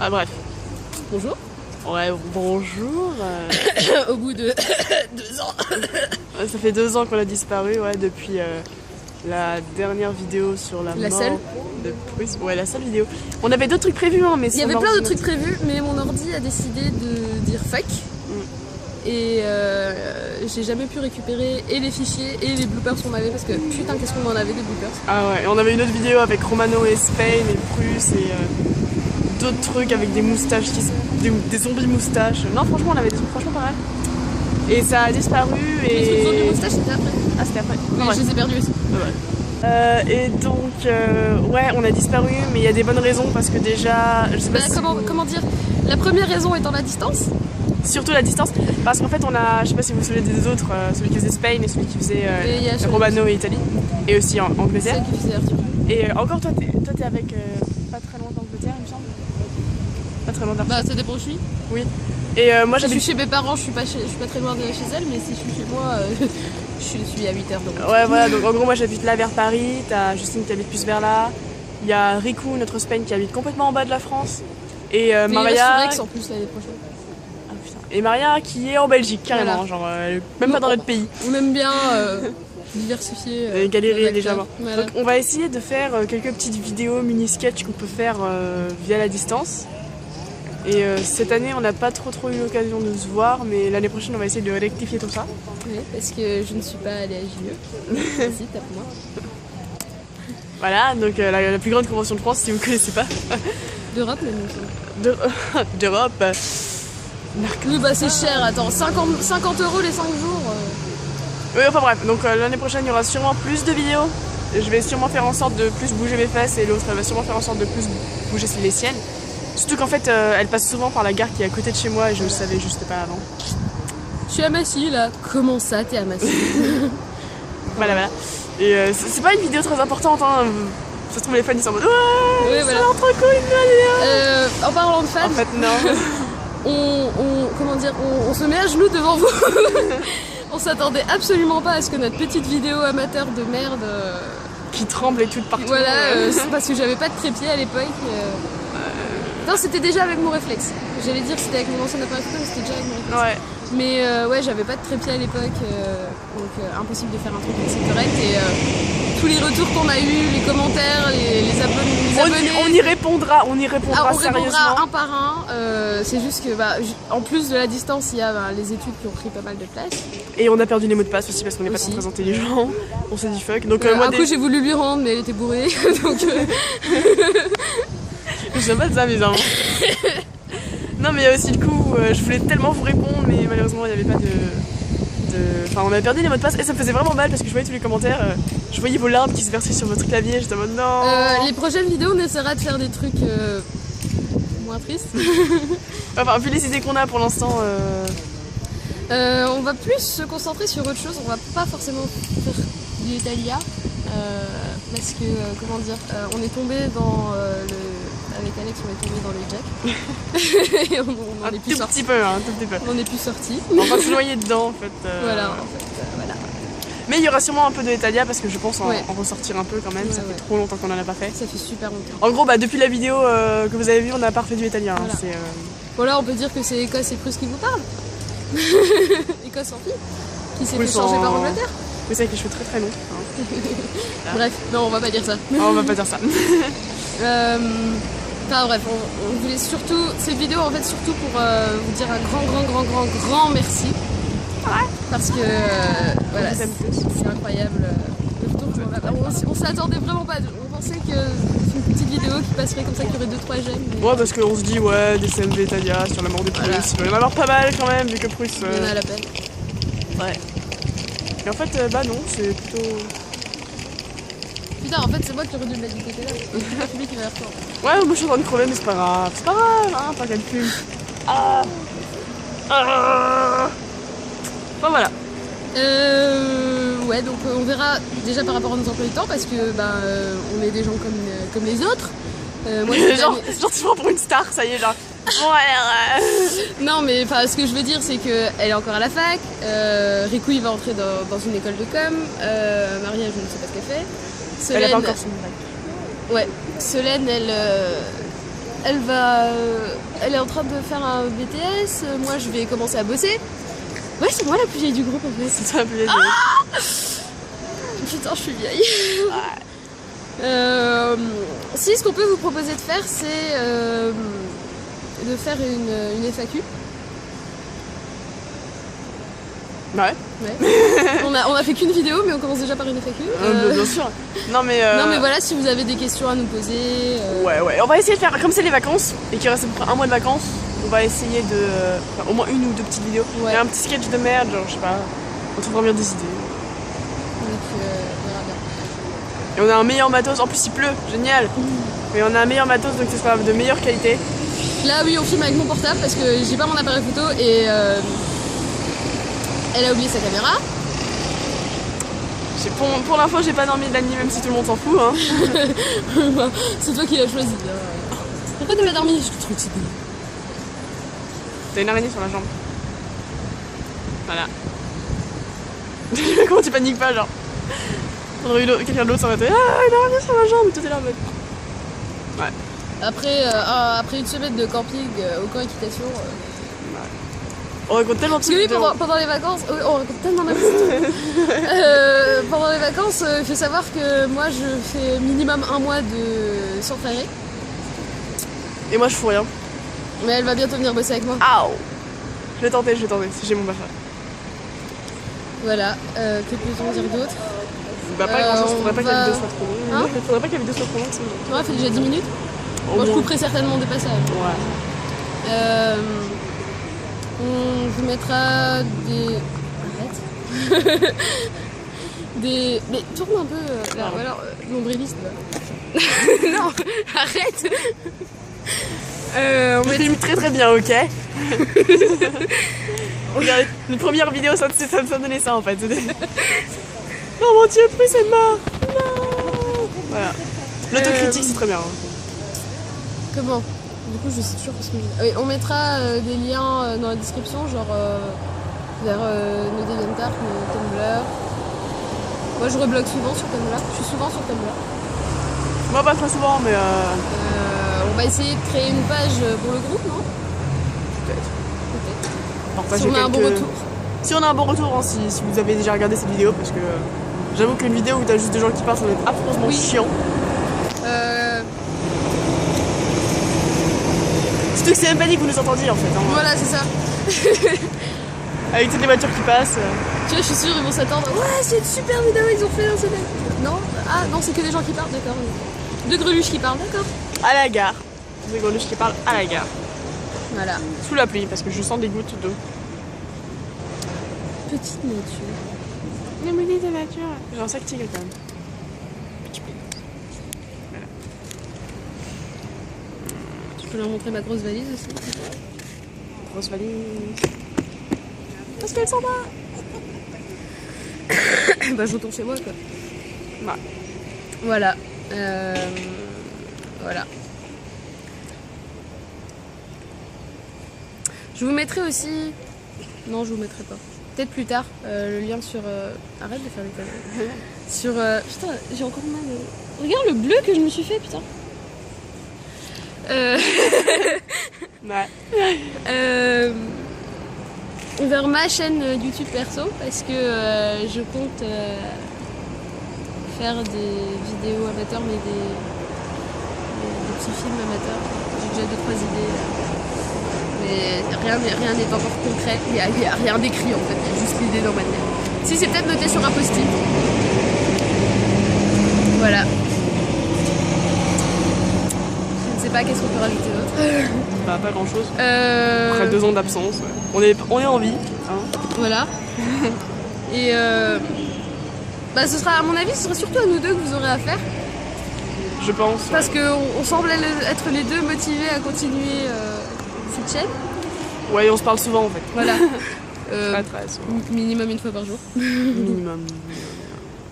Enfin bref. Bonjour. Ouais, bonjour. Au bout de 2 ans. Ça fait 2 ans qu'on a disparu, ouais, depuis la dernière vidéo sur la mort seule de Prusse. Ouais, la seule vidéo. On avait d'autres trucs prévus, hein, mais il y avait plein de trucs prévus, mais mon ordi a décidé de dire fuck. Et j'ai jamais pu récupérer et les fichiers et les bloopers qu'on avait parce que putain qu'est-ce qu'on en avait des bloopers. Ah ouais, et on avait une autre vidéo avec Romano et Spain et Prusse et d'autres trucs avec des moustaches, des zombies moustaches. Non franchement on avait des trucs franchement pas mal. Et ça a disparu et... Les trucs zombies moustaches c'était après. Ah c'était après. Oui, ouais. Je les ai perdus aussi. Ouais. Et donc ouais on a disparu mais il y a des bonnes raisons parce que déjà je sais pas si comment dire, la première raison étant la distance. Surtout la distance, parce qu'en fait on a, je sais pas si vous vous souvenez des autres, celui qui faisait Spain et celui qui faisait Romano et Italie, et aussi en Angleterre. Celle qui faisait Arthur. Et encore toi t'es avec pas très loin d'Angleterre il me semble. Pas très loin d'Arthur. Bah ça dépend où je suis. Oui. Et moi je suis chez mes parents, je suis pas très loin de chez elle, mais si je suis chez moi, je suis à 8 heures de route. Ouais voilà, donc en gros moi j'habite là vers Paris, t'as Justine qui habite plus vers là, il y a Riku, notre Spain qui habite complètement en bas de la France, et Maria... Il va sur Rex en plus l'année prochaine. Et Maria qui est en Belgique carrément, voilà. Genre même pas dans notre pays. On aime bien diversifier. Et galérer légèrement. Voilà. Donc on va essayer de faire quelques petites vidéos mini-sketch qu'on peut faire via la distance. Et cette année on n'a pas trop eu l'occasion de se voir, mais l'année prochaine on va essayer de rectifier tout ça. Oui, parce que je ne suis pas allée à JE. Vas-y, tape-moi. Voilà, donc la plus grande convention de France si vous ne connaissez pas. D'Europe même. D'Europe. Oui bah c'est cher, attends, 50 € les 5 jours. Oui enfin bref, donc l'année prochaine il y aura sûrement plus de vidéos. Je vais sûrement faire en sorte de plus bouger mes fesses et l'autre elle va sûrement faire en sorte de plus bouger les siennes. Surtout qu'en fait elle passe souvent par la gare qui est à côté de chez moi et je ne le savais juste pas avant. Je suis à Massy là. Comment ça t'es à Massy? Voilà. Et c'est pas une vidéo très importante hein. Ça se trouve les fans ils sont en mode ouais oui, c'est voilà. trop cool une vidéo. En parlant de fans... En fait non. on se met à genoux devant vous. On s'attendait absolument pas à ce que notre petite vidéo amateur de merde qui tremble et tout partout. Voilà, c'est parce que j'avais pas de trépied à l'époque. Non, c'était déjà avec mon réflexe. J'allais dire que c'était avec mon ancien appareil photo, mais c'était déjà avec mon réflexe. Ouais. Mais ouais, j'avais pas de trépied à l'époque, donc impossible de faire un truc aussi correct. Et tous les retours qu'on a eu, les commentaires, les abonnés. On y répondra sérieusement. Répondra un par un. C'est juste que, en plus de la distance, il y a les études qui ont pris pas mal de place. Et on a perdu les mots de passe aussi parce qu'on n'est pas très intelligent. On s'est dit fuck. Donc un coup, j'ai voulu lui rendre, mais elle était bourrée. Donc. J'aime pas de ça, bizarrement. Non, mais il y a aussi le coup où je voulais tellement vous répondre, mais malheureusement, il n'y avait pas de. Enfin, on a perdu les mots de passe et ça me faisait vraiment mal parce que je voyais tous les commentaires. Je voyais vos larmes qui se versaient sur votre clavier. J'étais en mode non. Les prochaines vidéos, on essaiera de faire des trucs moins tristes. Enfin, vu les idées qu'on a pour l'instant. On va plus se concentrer sur autre chose. On va pas forcément faire du Italia. Parce que, comment dire, on est tombé dans avec Alex, on est tombé dans les jacks. Et on en est plus sorti. Un tout petit peu. On n'est plus sorti. On va se noyer dedans en fait. Voilà. Mais il y aura sûrement un peu de Italia parce que je pense en ressortir un peu quand même. Ça fait trop longtemps qu'on en a pas fait. Ça fait super longtemps. En gros, depuis la vidéo que vous avez vue, on n'a pas refait du italien. Voilà. Voilà, on peut dire que c'est Écosse et Prusse qui vous parlent. Écosse en fille, qui s'est fait changer par Angleterre. Oui, c'est avec les cheveux très très longs. Bref, non, on va pas dire ça. On va pas dire ça. Enfin bref, on voulait surtout, cette vidéo en fait surtout pour vous dire un grand merci. Ouais. Parce que voilà, c'est incroyable. On s'attendait vraiment pas. On pensait que c'est une petite vidéo qui passerait comme ça, qui aurait 2-3 j'aime. Mais... Ouais, parce qu'on se dit, des CMV Italia sur la mort des Prusse. Voilà. Il va y en avoir pas mal quand même, vu que Prusse. Il y en a à la peine. Ouais. Et en fait, non, c'est plutôt. Putain, en fait, c'est moi qui aurais dû le mettre du côté là. Et c'est pas celui qui va faire fort. Ouais, moi je suis en train de crever, mais c'est pas grave. C'est pas grave, hein, pas qu'elle fume. Enfin voilà. Ouais, donc on verra déjà par rapport à nos emplois du temps parce que on est des gens comme les autres. Moi, genre tu prends pour une star, ça y est, genre. Non, mais ce que je veux dire, c'est qu'elle est encore à la fac. Riku, il va entrer dans une école de com. Maria, je ne sais pas ce qu'elle fait. Solène, elle a pas encore son bac. Ouais, Solène, elle elle est en train de faire un BTS, moi je vais commencer à bosser. Ouais, c'est moi la plus vieille du groupe en fait. C'est toi la plus vieille. Putain, je suis vieille. Si, ce qu'on peut vous proposer de faire, c'est de faire une FAQ. Ouais. On a fait qu'une vidéo, mais on commence déjà par une FAQ. Bien sûr. Non mais voilà, si vous avez des questions à nous poser. Ouais. On va essayer de faire, comme c'est les vacances, et qu'il reste à peu près un mois de vacances, on va essayer de... au moins une ou deux petites vidéos. Ouais. Et un petit sketch de merde, genre je sais pas, on trouvera bien des idées. Donc, on verra bien. Et on a un meilleur matos, en plus il pleut, génial. Mais on a un meilleur matos, donc ce sera de meilleure qualité. Là, oui, on filme avec mon portable parce que j'ai pas mon appareil photo et elle a oublié sa caméra. Pour l'info, j'ai pas dormi de la nuit, même si tout le monde s'en fout. Hein. C'est toi qui l'as choisi. Pourquoi t'as pas dormi? Je suis trop excitée. T'as une araignée sur la jambe. Voilà. Comment tu paniques pas, genre? On aurait eu quelqu'un d'autre, ça aurait été ah, une araignée sur la jambe, et tout est là en mode. Ouais. Après une semaine de camping au camp équitation. On raconte tellement de Parce que oui, pendant les vacances, on raconte tellement d'habitudes. Pendant les vacances, il faut savoir que moi je fais minimum un mois de sans travailler. Et moi je fous rien. Mais elle va bientôt venir bosser avec moi. Aouh. Je vais tenter, si j'ai mon bafard. Voilà, que peut-on dire d'autre? Bah pas grand chose, faudrait pas que la vidéo soit trop longue. Hein? Faudrait pas que la vidéo soit trop longue, sinon. Ouais, ça fait déjà 10 minutes. Moi je couperai certainement des passages. Ouais. On vous mettra des... Arrête. Mais tourne un peu là, voilà, nombriliste là. Non, arrête. On filme très très bien, ok. Regardez, une première vidéo, ça donnait ça en fait. Non mon dieu, plus c'est mort. Non. Voilà. L'autocritique c'est très bien. Hein. Comment? Du coup, je sais toujours pas ce que je dis. Oui, on mettra des liens dans la description, genre vers nos Deviantart, nos Tumblr. Moi, je reblogue souvent sur Tumblr. Je suis souvent sur Tumblr. Moi, pas très souvent, mais. On va essayer de créer une page pour le groupe, non? Peut-être. Si on a un bon retour. Si on a un bon retour, hein, si vous avez déjà regardé cette vidéo, parce que j'avoue qu'une vidéo où t'as juste des gens qui parlent, ça va être affreusement chiant. Surtout que c'est même pas dit que vous nous entendiez en fait. Hein. Voilà, c'est ça. Avec toutes les voitures qui passent. Tu vois, je suis sûre, ils vont s'attendre. Ouais, c'est une super vidéo, ils ont fait un CD. Non? Ah, non, c'est que des gens qui parlent, d'accord. Deux greluches qui parlent, d'accord. À la gare. Des greluches qui parlent à la gare. Voilà. Sous la pluie, parce que je sens des gouttes d'eau. Petite nature. La petite nature. J'ai un sac tigre quand même. Voilà. Je peux leur montrer ma grosse valise aussi. Grosse valise. Parce qu'elle s'en va. Bah je retourne chez moi quoi. Ouais. Voilà. Voilà. Je vous mettrai aussi... Non, je vous mettrai pas. Peut-être plus tard, le lien sur... Arrête de faire des conneries. Sur... Putain, j'ai encore mal... Regarde le bleu que je me suis fait, putain. Ouais. Vers ma chaîne YouTube perso, parce que je compte faire des vidéos amateurs, mais des petits films amateurs. J'ai déjà 2-3 idées. Mais rien n'est encore concret, il n'y a rien d'écrit en fait, il y a juste l'idée dans ma tête. Si, c'est peut-être noté sur un post-it. Voilà. Je ne sais pas qu'est-ce qu'on peut rajouter d'autre. Bah pas grand chose. Après 2 ans d'absence, on est en vie. Hein. Voilà. Et bah ce sera, à mon avis, ce sera surtout à nous deux que vous aurez à faire. Je pense. Parce qu'on semble être les deux motivés à continuer cette chaîne. Ouais, on se parle souvent en fait. Voilà. Très souvent. Minimum une fois par jour. Minimum.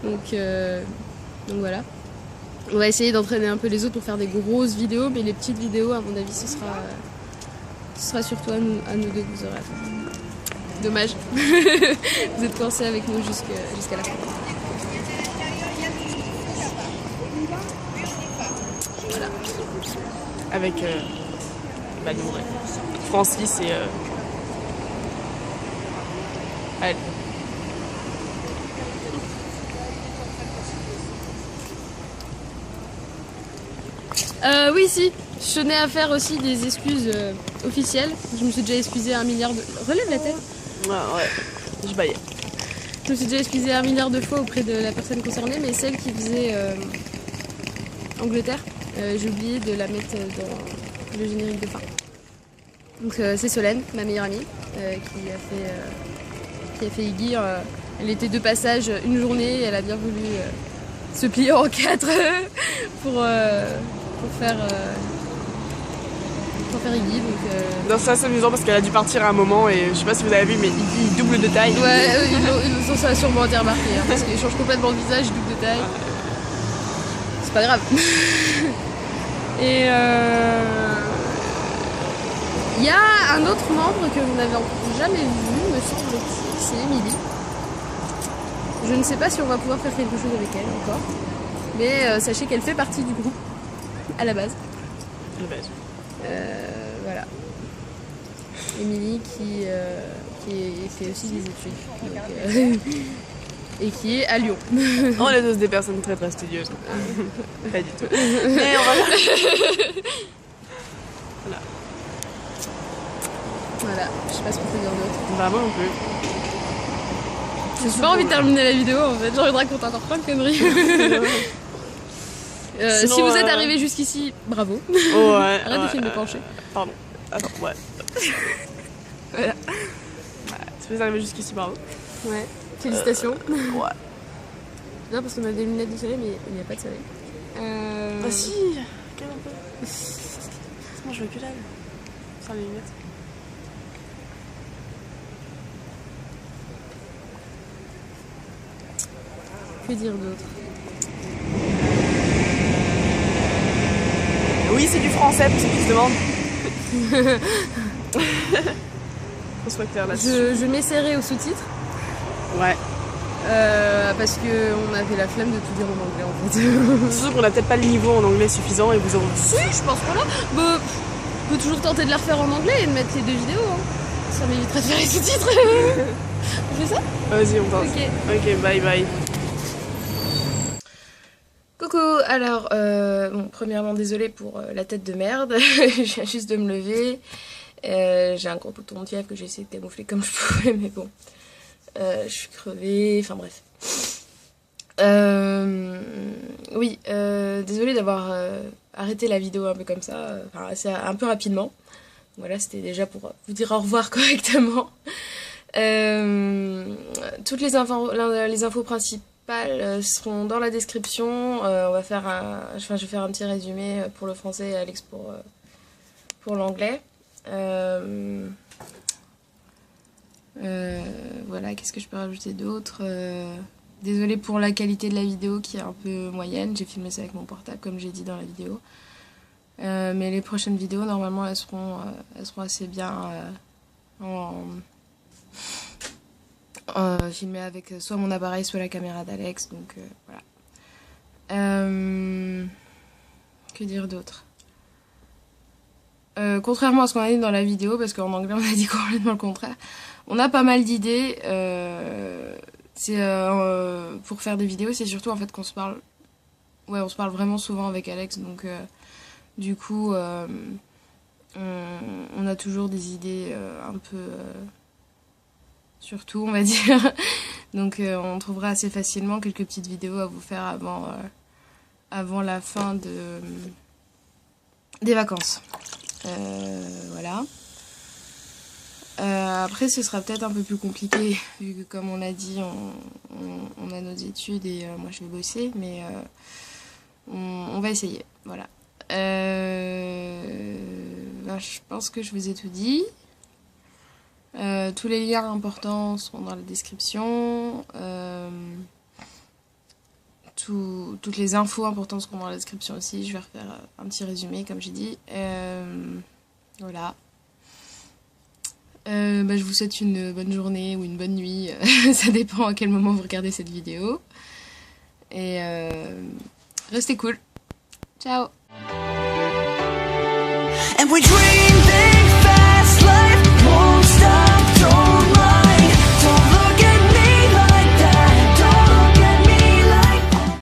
Donc voilà. On va essayer d'entraîner un peu les autres pour faire des grosses vidéos, mais les petites vidéos, à mon avis, ce sera surtout à nous deux que vous aurez à faire. Dommage. Vous êtes coincés avec nous jusqu'à la fin. Voilà. avec bah, nous, Francis et elle. Oui, si. Je tenais à faire aussi des excuses officielles. Je me suis déjà excusée 1 milliard de... Relève la tête. Ouais, je baillais. Je me suis déjà excusée 1 milliard de fois auprès de la personne concernée, mais celle qui faisait Angleterre, j'ai oublié de la mettre dans le générique de fin. Donc c'est Solène, ma meilleure amie, qui a fait Iggy. Elle était de passage une journée et elle a bien voulu se plier en 4 pour faire Iggy. Non, c'est assez amusant parce qu'elle a dû partir à un moment et je sais pas si vous avez vu, mais Iggy double de taille. Ouais, ils ont ça sûrement été remarqué hein, parce qu'il change complètement de visage, double de taille. C'est pas grave. Et il y a un autre membre que vous n'avez encore jamais vu, me semble-t-il, c'est Émilie. Je ne sais pas si on va pouvoir faire quelque chose avec elle encore, mais sachez qu'elle fait partie du groupe à la base. À la base. Voilà. Émilie qui fait aussi des études donc, et qui est à Lyon. On est tous des personnes très très studieuses. Pas du tout. Mais on va... Voilà, je sais pas ce qu'on peut dire d'autre. Bah moi non plus. J'ai pas envie de terminer la vidéo en fait, j'ai envie de raconter encore plein de conneries. Sinon, si vous êtes arrivé jusqu'ici, bravo. Oh, ouais, arrête de filmer penché. Pardon. Attends, ouais. Voilà. Ouais, si vous êtes arrivé jusqu'ici, bravo. Ouais, félicitations. Ouais. Non, parce qu'on a des lunettes de soleil, mais il n'y a pas de soleil. Ah si, regarde un peu. Moi je veux que dalle. Sans les lunettes. Que dire d'autre? Oui, c'est du français pour ceux qui se demandent. On soit clair là-dessus. Je m'essaierai aux sous-titres. Ouais. Parce qu'on avait la flemme de tout dire en anglais en fait. C'est sûr qu'on a peut-être pas le niveau en anglais suffisant et vous aurez... Si, je pense qu'on l'a. Bah, on peut toujours tenter de la refaire en anglais et de mettre les 2 vidéos. Hein. Ça m'éviterait de faire les sous-titres. On fait ça? Vas-y, on tente. Ok, bye bye. Coucou, alors, bon, premièrement, désolée pour la tête de merde, je viens juste de me lever, j'ai un gros bouton de fièvre que j'ai essayé de camoufler comme je pouvais, mais bon, je suis crevée, enfin bref. Oui, désolée d'avoir arrêté la vidéo un peu comme ça, enfin, un peu rapidement, voilà, c'était déjà pour vous dire au revoir correctement. Toutes les infos principales seront dans la description. Je vais faire un petit résumé pour le français et Alex pour l'anglais. Voilà, qu'est-ce que je peux rajouter d'autre? Désolée pour la qualité de la vidéo qui est un peu moyenne, j'ai filmé ça avec mon portable comme j'ai dit dans la vidéo. Mais les prochaines vidéos normalement elles seront assez bien filmé avec soit mon appareil soit la caméra d'Alex, donc voilà. Que dire d'autre? Contrairement à ce qu'on a dit dans la vidéo, parce qu'en anglais on a dit complètement le contraire, on a pas mal d'idées. Pour faire des vidéos, c'est surtout en fait qu'on se parle, ouais, on se parle vraiment souvent avec Alex, donc du coup on a toujours des idées un peu surtout on va dire, donc on trouvera assez facilement quelques petites vidéos à vous faire avant la fin des vacances. Voilà. Après ce sera peut-être un peu plus compliqué vu que comme on a dit on a nos études et moi je vais bosser, mais on va essayer, voilà. Je pense que je vous ai tout dit. Tous les liens importants sont dans la description. Toutes les infos importantes seront dans la description aussi. Je vais refaire un petit résumé comme j'ai dit. Voilà. Je vous souhaite une bonne journée ou une bonne nuit. Ça dépend à quel moment vous regardez cette vidéo. Et restez cool. Ciao. we dream things